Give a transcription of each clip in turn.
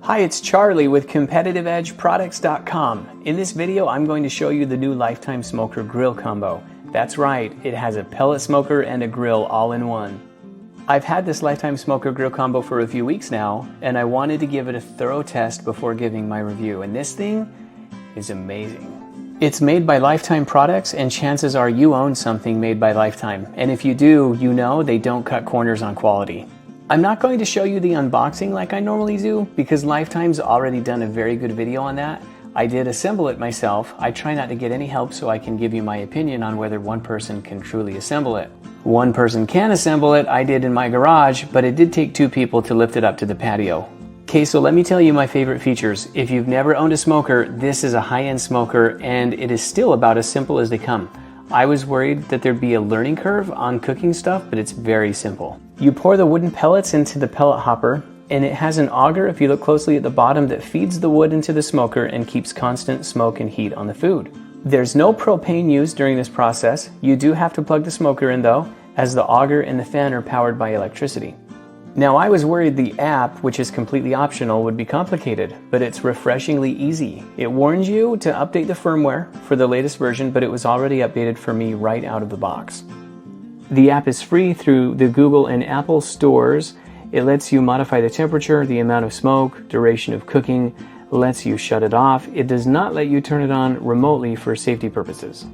Hi, it's Charlie with CompetitiveEdgeProducts.com. In this video, I'm going to show you the new Lifetime Smoker Grill combo. That's right, it has a pellet smoker and a grill all in one. I've had this Lifetime Smoker Grill combo for a few weeks now, and I wanted to give it a thorough test before giving my review, and this thing is amazing. It's made by Lifetime Products, and chances are you own something made by Lifetime, and if you do, you know they don't cut corners on quality. I'm not going to show you the unboxing like I normally do because Lifetime's already done a very good video on that. I did assemble it myself. I try not to get any help so I can give you my opinion on whether one person can truly assemble it. One person can assemble it, I did in my garage, but it did take two people to lift it up to the patio. Okay, so let me tell you my favorite features. If you've never owned a smoker, this is a high-end smoker and it is still about as simple as they come. I was worried that there'd be a learning curve on cooking stuff, but it's very simple. You pour the wooden pellets into the pellet hopper, and it has an auger, if you look closely at the bottom, that feeds the wood into the smoker and keeps constant smoke and heat on the food. There's no propane used during this process. You do have to plug the smoker in though, as the auger and the fan are powered by electricity. Now I was worried the app, which is completely optional, would be complicated, but it's refreshingly easy. It warns you to update the firmware for the latest version, but it was already updated for me right out of the box. The app is free through the Google and Apple stores. It lets you modify the temperature, the amount of smoke, duration of cooking, lets you shut it off. It does not let you turn it on remotely for safety purposes.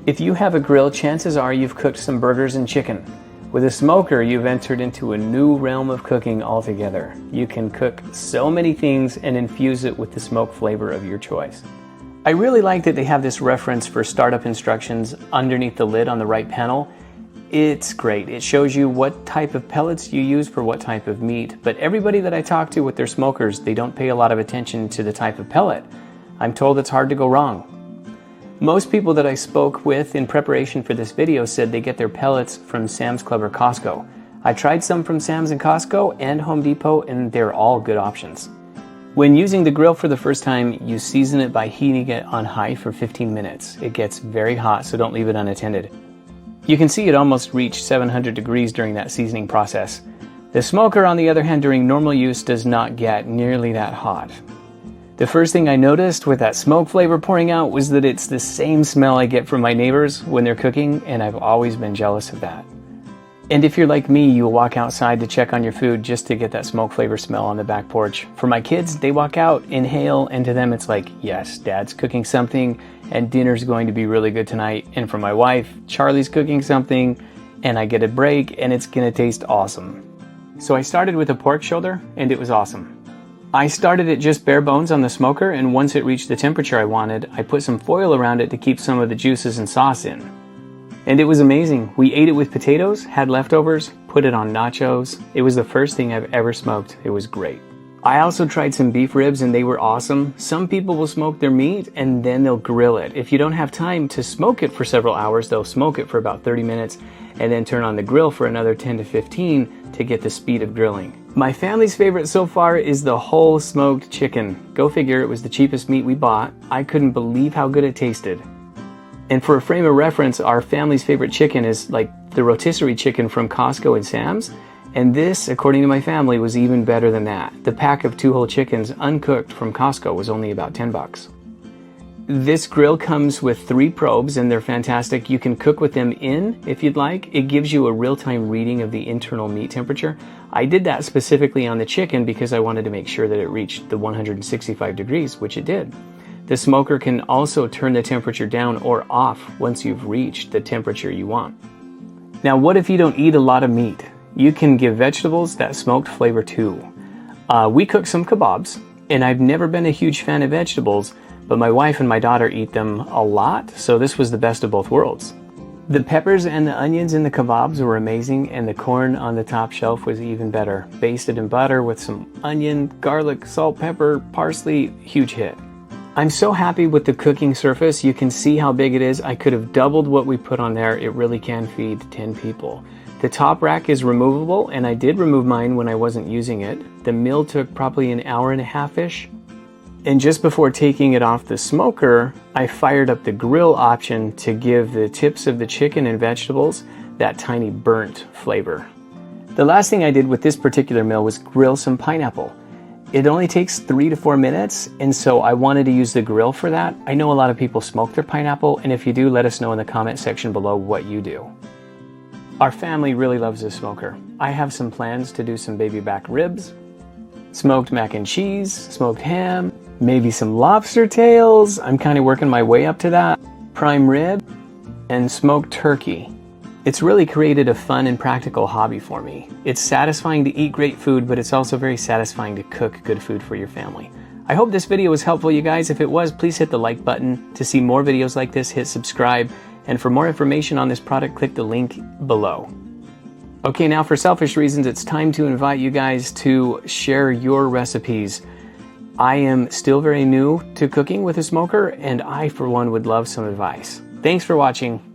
If you have a grill, chances are you've cooked some burgers and chicken. With a smoker, you've entered into a new realm of cooking altogether. You can cook so many things and infuse it with the smoke flavor of your choice. I really like that they have this reference for startup instructions underneath the lid on the right panel. It's great. It shows you what type of pellets you use for what type of meat, but everybody that I talk to with their smokers, they don't pay a lot of attention to the type of pellet. I'm told it's hard to go wrong. Most people that I spoke with in preparation for this video said they get their pellets from Sam's Club or Costco. I tried some from Sam's and Costco and Home Depot, and they're all good options. When using the grill for the first time, you season it by heating it on high for 15 minutes. It gets very hot, so don't leave it unattended. You can see it almost reached 700 degrees during that seasoning process. The smoker, on the other hand, during normal use does not get nearly that hot. The first thing I noticed with that smoke flavor pouring out was that it's the same smell I get from my neighbors when they're cooking, and I've always been jealous of that. And if you're like me, you'll walk outside to check on your food just to get that smoke flavor smell on the back porch. For my kids, they walk out, inhale, and to them it's like, yes, Dad's cooking something, and dinner's going to be really good tonight. And for my wife, Charlie's cooking something, and I get a break, and it's gonna taste awesome. So I started with a pork shoulder, and it was awesome. I started it just bare bones on the smoker, and once it reached the temperature I wanted, I put some foil around it to keep some of the juices and sauce in. And it was amazing. We ate it with potatoes, had leftovers, put it on nachos. It was the first thing I've ever smoked. It was great. I also tried some beef ribs and they were awesome. Some people will smoke their meat and then they'll grill it. If you don't have time to smoke it for several hours, they'll smoke it for about 30 minutes and then turn on the grill for another 10 to 15 to get the speed of grilling. My family's favorite so far is the whole smoked chicken. Go figure, it was the cheapest meat we bought. I couldn't believe how good it tasted. And for a frame of reference, our family's favorite chicken is like the rotisserie chicken from Costco and Sam's. And this, according to my family, was even better than that. The pack of 2 whole chickens uncooked from Costco was only about 10 bucks. This grill comes with 3 probes and they're fantastic. You can cook with them in if you'd like. It gives you a real-time reading of the internal meat temperature. I did that specifically on the chicken because I wanted to make sure that it reached the 165 degrees, which it did. The smoker can also turn the temperature down or off once you've reached the temperature you want. Now, what if you don't eat a lot of meat? You can give vegetables that smoked flavor too. We cook some kebabs, and I've never been a huge fan of vegetables, but my wife and my daughter eat them a lot, so this was the best of both worlds. The peppers and the onions in the kebabs were amazing, and the corn on the top shelf was even better. Basted in butter with some onion, garlic, salt, pepper, parsley, huge hit. I'm so happy with the cooking surface. You can see how big it is. I could have doubled what we put on there. It really can feed 10 people. The top rack is removable, and I did remove mine when I wasn't using it. The meal took probably an hour and a half-ish. And just before taking it off the smoker, I fired up the grill option to give the tips of the chicken and vegetables that tiny burnt flavor. The last thing I did with this particular meal was grill some pineapple. It only takes 3 to 4 minutes, and so I wanted to use the grill for that. I know a lot of people smoke their pineapple, and if you do, let us know in the comment section below what you do. Our family really loves this smoker. I have some plans to do some baby back ribs, smoked mac and cheese, smoked ham, maybe some lobster tails. I'm kind of working my way up to that. Prime rib, and smoked turkey. It's really created a fun and practical hobby for me. It's satisfying to eat great food, but it's also very satisfying to cook good food for your family. I hope this video was helpful, you guys. If it was, please hit the like button. To see more videos like this, hit subscribe. And for more information on this product, click the link below. Okay, now for selfish reasons, it's time to invite you guys to share your recipes. I am still very new to cooking with a smoker, and I, for one, would love some advice. Thanks for watching.